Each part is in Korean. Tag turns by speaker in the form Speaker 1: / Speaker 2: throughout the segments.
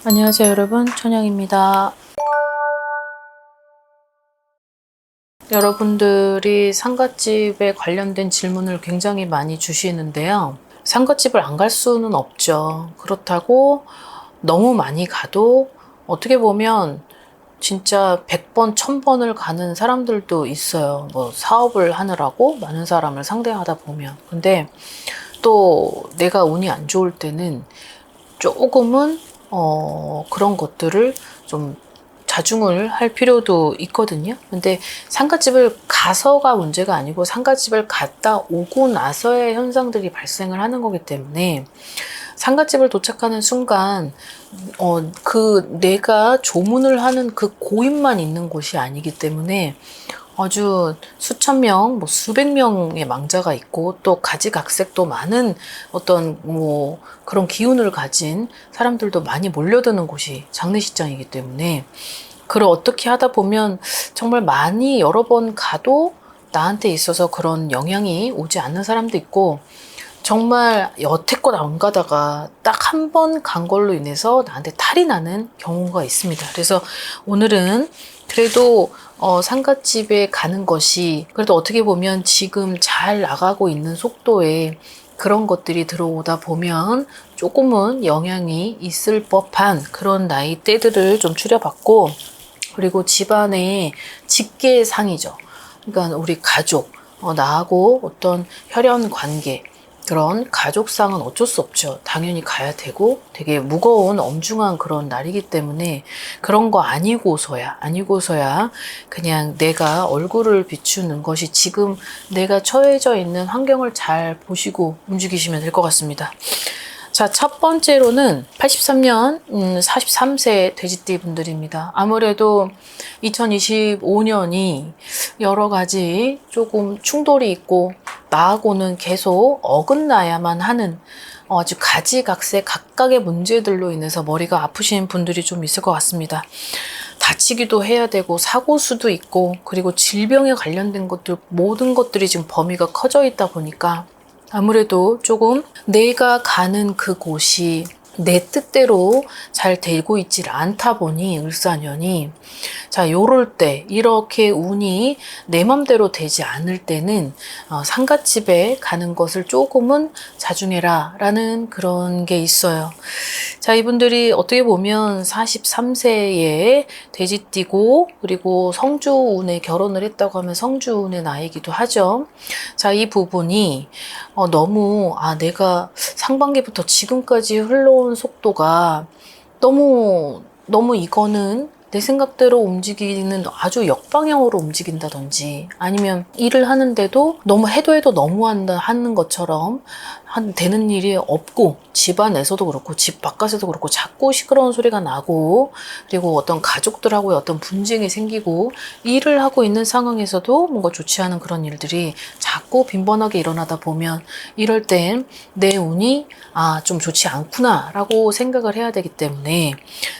Speaker 1: 안녕하세요 여러분, 천영입니다. 여러분들이 상갓집에 관련된 질문을 굉장히 많이 주시는데요. 상갓집을 안 갈 수는 없죠. 그렇다고 너무 많이 가도 어떻게 보면 진짜 100번, 1000번을 가는 사람들도 있어요. 뭐 사업을 하느라고 많은 사람을 상대하다 보면. 근데 또 내가 운이 안 좋을 때는 조금은 그런 것들을 좀 자중을 할 필요도 있거든요. 근데 상갓집을 가서가 문제가 아니고 상갓집을 갔다 오고 나서의 현상들이 발생을 하는 거기 때문에 상갓집을 도착하는 순간 내가 조문을 하는 그 고인만 있는 곳이 아니기 때문에 아주 수천 명, 뭐 수백 명의 망자가 있고 또 가지각색도 많은 어떤 뭐 그런 기운을 가진 사람들도 많이 몰려드는 곳이 장례식장이기 때문에 그걸 어떻게 하다 보면 정말 많이 여러 번 가도 나한테 있어서 그런 영향이 오지 않는 사람도 있고 정말 여태껏 안 가다가 딱 한 번 간 걸로 인해서 나한테 탈이 나는 경우가 있습니다. 그래서 오늘은 그래도 상갓집에 가는 것이 그래도 어떻게 보면 지금 잘 나가고 있는 속도에 그런 것들이 들어오다 보면 조금은 영향이 있을 법한 그런 나이대들을 좀 추려봤고, 그리고 집안의 직계상이죠. 그러니까 우리 가족, 나하고 어떤 혈연 관계, 그런 가족상은 어쩔 수 없죠. 당연히 가야 되고 되게 무거운 엄중한 그런 날이기 때문에 그런 거 아니고서야 그냥 내가 얼굴을 비추는 것이 지금 내가 처해져 있는 환경을 잘 보시고 움직이시면 될 것 같습니다. 자, 첫 번째로는 83년 43세 돼지띠 분들입니다. 아무래도 2025년이 여러 가지 조금 충돌이 있고 나하고는 계속 어긋나야만 하는 아주 가지각색 각각의 문제들로 인해서 머리가 아프신 분들이 좀 있을 것 같습니다. 다치기도 해야 되고 사고 수도 있고 그리고 질병에 관련된 것들 모든 것들이 지금 범위가 커져 있다 보니까 아무래도 조금 내가 가는 그곳이 내 뜻대로 잘 되고 있질 않다 보니 을사년이 자 요럴 때 이렇게 운이 내 맘대로 되지 않을 때는 상갓집에 가는 것을 조금은 자중해라 라는 그런 게 있어요. 자, 이분들이 어떻게 보면 43세에 돼지띠고 그리고 성주운에 결혼을 했다고 하면 성주운의 나이기도 하죠. 자, 이 부분이 너무 내가 상반기부터 지금까지 흘러온 속도가 너무 이거는 내 생각대로 움직이는 아주 역방향으로 움직인다든지 아니면 일을 하는데도 너무 해도 너무한다 하는 것처럼 되는 일이 없고 집안에서도 그렇고 집 바깥에서도 그렇고 자꾸 시끄러운 소리가 나고 그리고 어떤 가족들하고의 어떤 분쟁이 생기고 일을 하고 있는 상황에서도 뭔가 좋지 않은 그런 일들이 자꾸 빈번하게 일어나다 보면 이럴 땐 내 운이 좀 좋지 않구나 라고 생각을 해야 되기 때문에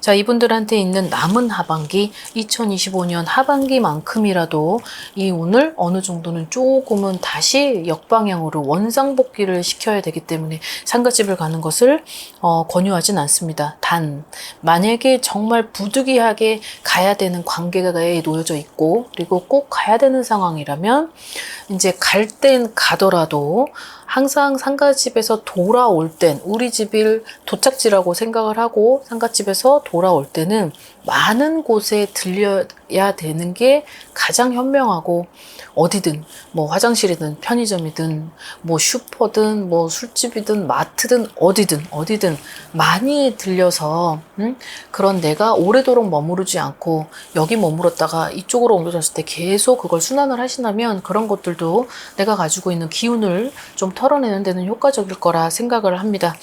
Speaker 1: 자 이분들한테 있는 남은 하반기 2025년 하반기만큼이라도 이 운을 어느 정도는 조금은 다시 역방향으로 원상복귀를 시켜야 되기 때문에 상갓집을 가는 것을 권유하진 않습니다. 단 만약에 정말 부득이하게 가야 되는 관계가 놓여져 있고 그리고 꼭 가야 되는 상황이라면 이제 갈 땐 가더라도 항상 상갓집에서 돌아올 땐 우리 집을 도착지라고 생각을 하고 상갓집에서 돌아올 때는 많은 곳에 들려야 되는 게 가장 현명하고 어디든 뭐 화장실이든 편의점이든 뭐 슈퍼든 뭐 술집이든 마트든 어디든 많이 들려서 그런 내가 오래도록 머무르지 않고 여기 머물었다가 이쪽으로 옮겨졌을 때 계속 그걸 순환을 하신다면 그런 것들도 내가 가지고 있는 기운을 좀 털어내는 데는 효과적일 거라 생각을 합니다.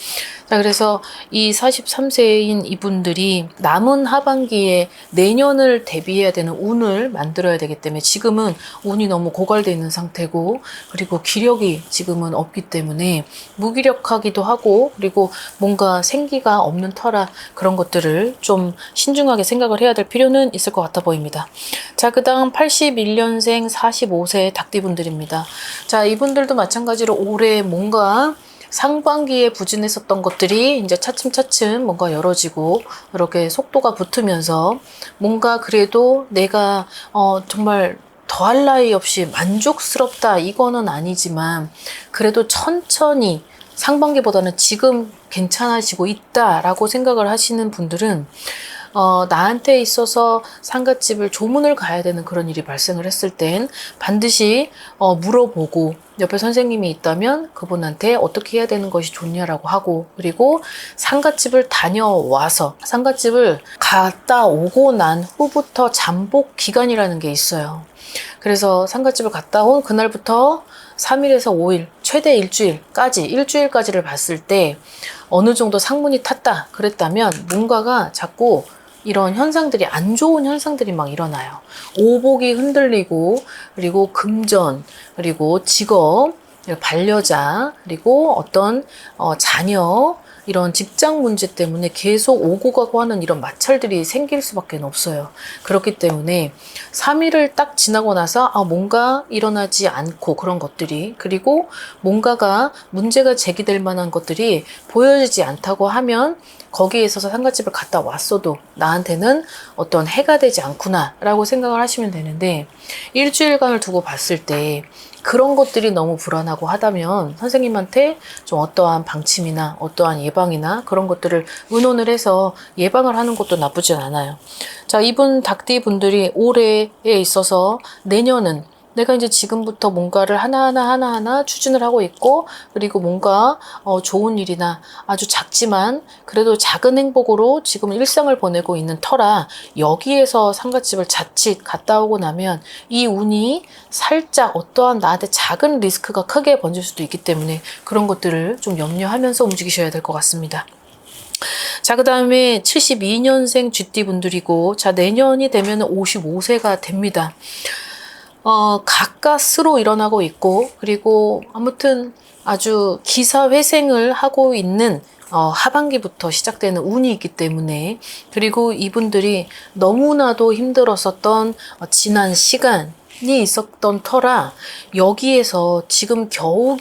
Speaker 1: 자, 그래서 이 43세인 이분들이 남은 하반기에 내년을 대비해야 되는 운을 만들어야 되기 때문에 지금은 운이 너무 고갈되어 있는 상태고 그리고 기력이 지금은 없기 때문에 무기력하기도 하고 그리고 뭔가 생기가 없는 터라 그런 것들을 좀 신중하게 생각을 해야 될 필요는 있을 것 같아 보입니다. 자, 그 다음 81년생 45세 닭띠분들입니다. 자, 이분들도 마찬가지로 올해 뭔가 상반기에 부진했었던 것들이 이제 차츰차츰 뭔가 열어지고 이렇게 속도가 붙으면서 뭔가 그래도 내가 정말 더할 나위 없이 만족스럽다 이거는 아니지만 그래도 천천히 상반기보다는 지금 괜찮아지고 있다라고 생각을 하시는 분들은 나한테 있어서 상갓집을 조문을 가야 되는 그런 일이 발생을 했을 땐 반드시 물어보고 옆에 선생님이 있다면 그분한테 어떻게 해야 되는 것이 좋냐라고 하고, 그리고 상갓집을 다녀와서 상갓집을 갔다 오고 난 후부터 잠복 기간이라는 게 있어요. 그래서 상갓집을 갔다 온 그날부터 3일에서 5일, 최대 일주일까지를 봤을 때 어느 정도 상문이 탔다 그랬다면 뭔가가 자꾸 이런 현상들이, 안 좋은 현상들이 막 일어나요. 오복이 흔들리고, 그리고 금전, 그리고 직업, 반려자, 그리고 어떤 자녀, 이런 직장 문제 때문에 계속 오고 가고 하는 이런 마찰들이 생길 수밖에 없어요. 그렇기 때문에 3일을 딱 지나고 나서 뭔가 일어나지 않고 그런 것들이, 그리고 뭔가가 문제가 제기될 만한 것들이 보여지지 않다고 하면 거기에 있어서 상갓집을 갔다 왔어도 나한테는 어떤 해가 되지 않구나 라고 생각을 하시면 되는데, 일주일간을 두고 봤을 때 그런 것들이 너무 불안하고 하다면 선생님한테 좀 어떠한 방침이나 어떠한 예방이나 그런 것들을 의논을 해서 예방을 하는 것도 나쁘진 않아요. 자, 이분 닭띠 분들이 올해에 있어서 내년은 내가 이제 지금부터 뭔가를 하나하나 추진을 하고 있고, 그리고 뭔가 좋은 일이나 아주 작지만 그래도 작은 행복으로 지금 일상을 보내고 있는 터라, 여기에서 상갓집을 자칫 갔다 오고 나면 이 운이 살짝 어떠한 나한테 작은 리스크가 크게 번질 수도 있기 때문에 그런 것들을 좀 염려하면서 움직이셔야 될 것 같습니다. 자, 그 다음에 72년생 쥐띠 분들이고, 자, 내년이 되면 55세가 됩니다. 가까스로 일어나고 있고, 그리고 아무튼 아주 기사회생을 하고 있는 하반기부터 시작되는 운이 있기 때문에, 그리고 이분들이 너무나도 힘들었었던 지난 시간이 있었던 터라 여기에서 지금 겨우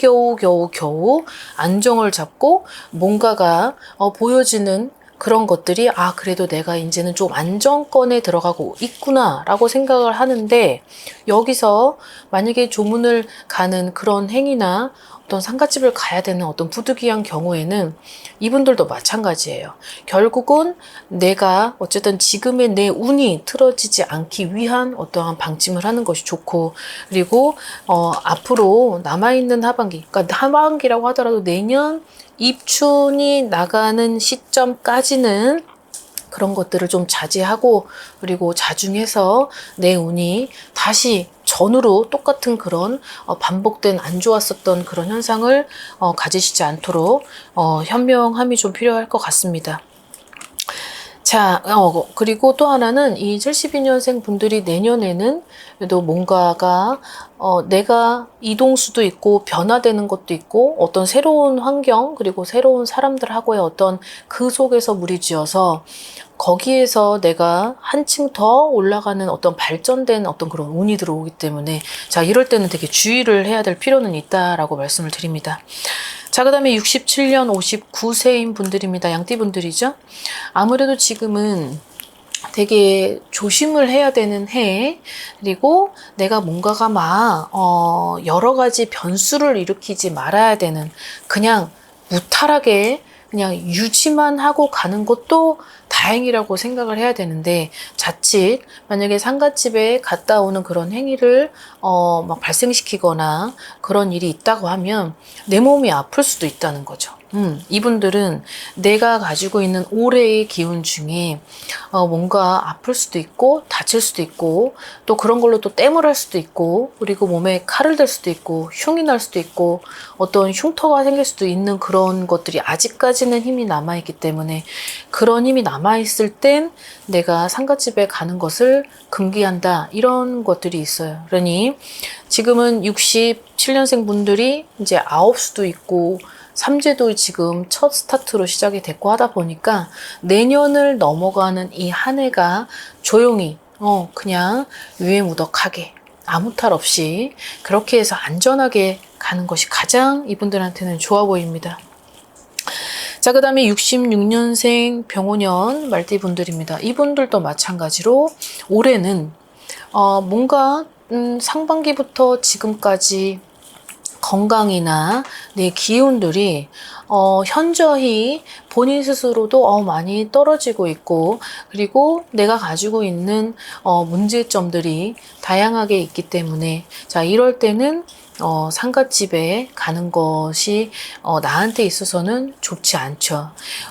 Speaker 1: 안정을 잡고 뭔가가 보여지는 그런 것들이, 그래도 내가 이제는 좀 안정권에 들어가고 있구나 라고 생각을 하는데, 여기서 만약에 조문을 가는 그런 행위나 어떤 상갓집을 가야 되는 어떤 부득이한 경우에는 이분들도 마찬가지예요. 결국은 내가 어쨌든 지금의 내 운이 틀어지지 않기 위한 어떠한 방침을 하는 것이 좋고, 그리고 앞으로 남아있는 하반기, 그러니까 하반기라고 하더라도 내년 입춘이 나가는 시점까지는 그런 것들을 좀 자제하고, 그리고 자중해서 내 운이 다시 전으로 똑같은 그런 반복된 안 좋았었던 그런 현상을 가지시지 않도록 현명함이 좀 필요할 것 같습니다. 자, 그리고 또 하나는 이 72년생 분들이 내년에는 그래도 뭔가가 내가 이동수도 있고 변화되는 것도 있고 어떤 새로운 환경, 그리고 새로운 사람들하고의 어떤 그 속에서 무리지어서 거기에서 내가 한층 더 올라가는 어떤 발전된 어떤 그런 운이 들어오기 때문에, 자, 이럴 때는 되게 주의를 해야 될 필요는 있다라고 말씀을 드립니다. 자, 그 다음에 67년 59세인 분들입니다. 양띠 분들이죠. 아무래도 지금은 되게 조심을 해야 되는 해, 그리고 내가 뭔가가 막 여러 가지 변수를 일으키지 말아야 되는, 그냥 무탈하게 그냥 유지만 하고 가는 것도 다행이라고 생각을 해야 되는데, 자칫 만약에 상갓집에 갔다 오는 그런 행위를 막 발생시키거나 그런 일이 있다고 하면 내 몸이 아플 수도 있다는 거죠. 이분들은 내가 가지고 있는 올해의 기운 중에 뭔가 아플 수도 있고 다칠 수도 있고 또 그런 걸로 또 땜을 할 수도 있고, 그리고 몸에 칼을 댈 수도 있고 흉이 날 수도 있고 어떤 흉터가 생길 수도 있는 그런 것들이 아직까지는 힘이 남아있기 때문에, 그런 힘이 남아있을 땐 내가 상갓집에 가는 것을 금기한다, 이런 것들이 있어요. 그러니 지금은 67년생 분들이 이제 아홉수도 있고 삼재도 지금 첫 스타트로 시작이 됐고 하다 보니까 내년을 넘어가는 이 한 해가 조용히 그냥 유행무덕하게 아무 탈 없이 그렇게 해서 안전하게 가는 것이 가장 이분들한테는 좋아 보입니다. 자, 그 다음에 66년생 병원년 말띠분들입니다. 이분들도 마찬가지로 올해는 뭔가 상반기부터 지금까지 건강이나 내 기운들이 현저히 본인 스스로도 많이 떨어지고 있고, 그리고 내가 가지고 있는 문제점들이 다양하게 있기 때문에, 자, 이럴 때는 상갓집에 가는 것이 나한테 있어서는 좋지 않죠.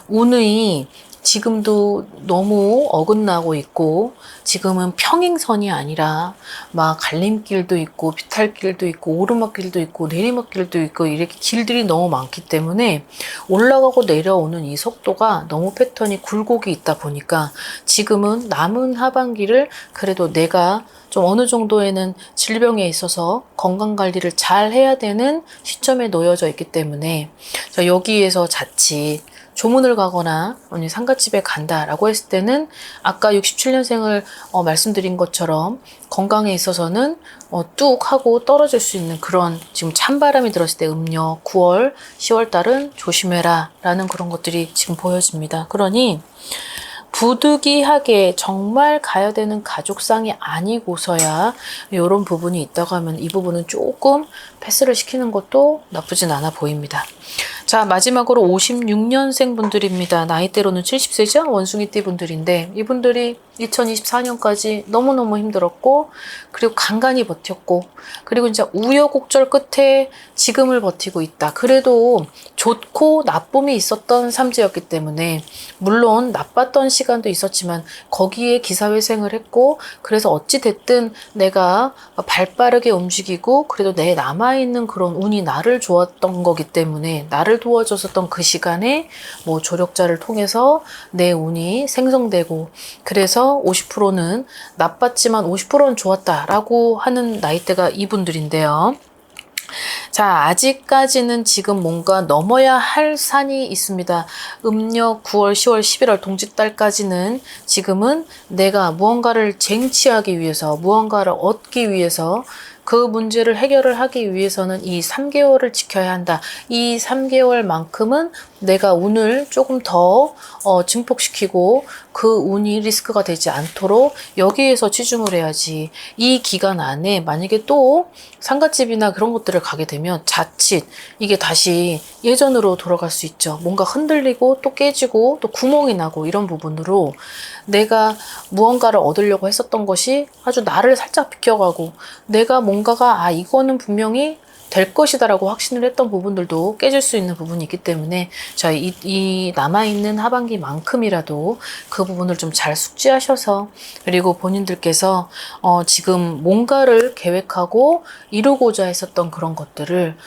Speaker 1: 운이 지금도 너무 어긋나고 있고, 지금은 평행선이 아니라 막 갈림길도 있고 비탈길도 있고 오르막길도 있고 내리막길도 있고 이렇게 길들이 너무 많기 때문에 올라가고 내려오는 이 속도가 너무 패턴이 굴곡이 있다 보니까 지금은 남은 하반기를 그래도 내가 좀 어느 정도에는 질병에 있어서 건강관리를 잘 해야 되는 시점에 놓여져 있기 때문에, 자, 여기에서 자칫 조문을 가거나 아니 상갓집에 간다라고 했을 때는 아까 67년생을 말씀드린 것처럼 건강에 있어서는 뚝 하고 떨어질 수 있는 그런, 지금 찬바람이 들었을 때 음력 9월, 10월 달은 조심해라 라는 그런 것들이 지금 보여집니다. 그러니 부득이하게 정말 가야 되는 가족상이 아니고서야 이런 부분이 있다고 하면 이 부분은 조금 패스를 시키는 것도 나쁘진 않아 보입니다. 자, 마지막으로 56년생 분들입니다. 나이대로는 70세죠? 원숭이띠 분들인데 이분들이 2024년까지 너무너무 힘들었고, 그리고 간간히 버텼고, 그리고 이제 우여곡절 끝에 지금을 버티고 있다. 그래도 좋고 나쁨이 있었던 삼재였기 때문에, 물론 나빴던 시간도 있었지만 거기에 기사회생을 했고, 그래서 어찌됐든 내가 발빠르게 움직이고 그래도 내 남아있는 그런 운이 나를 주었던 거기 때문에, 나를 도와줬었던 그 시간에 뭐 조력자를 통해서 내 운이 생성되고, 그래서 50%는 나빴지만 50%는 좋았다라고 하는 나이대가 이분들인데요. 자, 아직까지는 지금 뭔가 넘어야 할 산이 있습니다. 음력 9월, 10월, 11월 동짓달까지는 지금은 내가 무언가를 쟁취하기 위해서, 무언가를 얻기 위해서, 그 문제를 해결을 하기 위해서는 이 3개월을 지켜야 한다. 이 3개월만큼은 내가 운을 조금 더 증폭시키고 그 운이 리스크가 되지 않도록 여기에서 치중을 해야지. 이 기간 안에 만약에 또 상갓집이나 그런 것들을 가게 되면 자칫 이게 다시 예전으로 돌아갈 수 있죠. 뭔가 흔들리고 또 깨지고 또 구멍이 나고 이런 부분으로 내가 무언가를 얻으려고 했었던 것이 아주 나를 살짝 비껴가고, 내가 뭔가가 이거는 분명히 될 것이다라고 확신을 했던 부분들도 깨질 수 있는 부분이 있기 때문에, 자, 이 남아있는 하반기만큼이라도 그 부분을 좀 잘 숙지하셔서, 그리고 본인들께서 지금 뭔가를 계획하고 이루고자 했었던 그런 것들을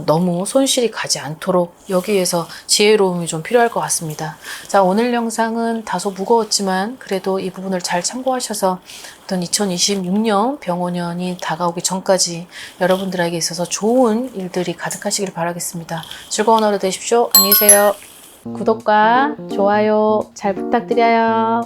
Speaker 1: 너무 손실이 가지 않도록 여기에서 지혜로움이 좀 필요할 것 같습니다. 자, 오늘 영상은 다소 무거웠지만 그래도 이 부분을 잘 참고하셔서 어떤 2026년 병원년이 다가오기 전까지 여러분들에게 있어서 좋은 일들이 가득하시길 바라겠습니다. 즐거운 하루 되십시오. 안녕히 계세요. 구독과 좋아요 잘 부탁드려요.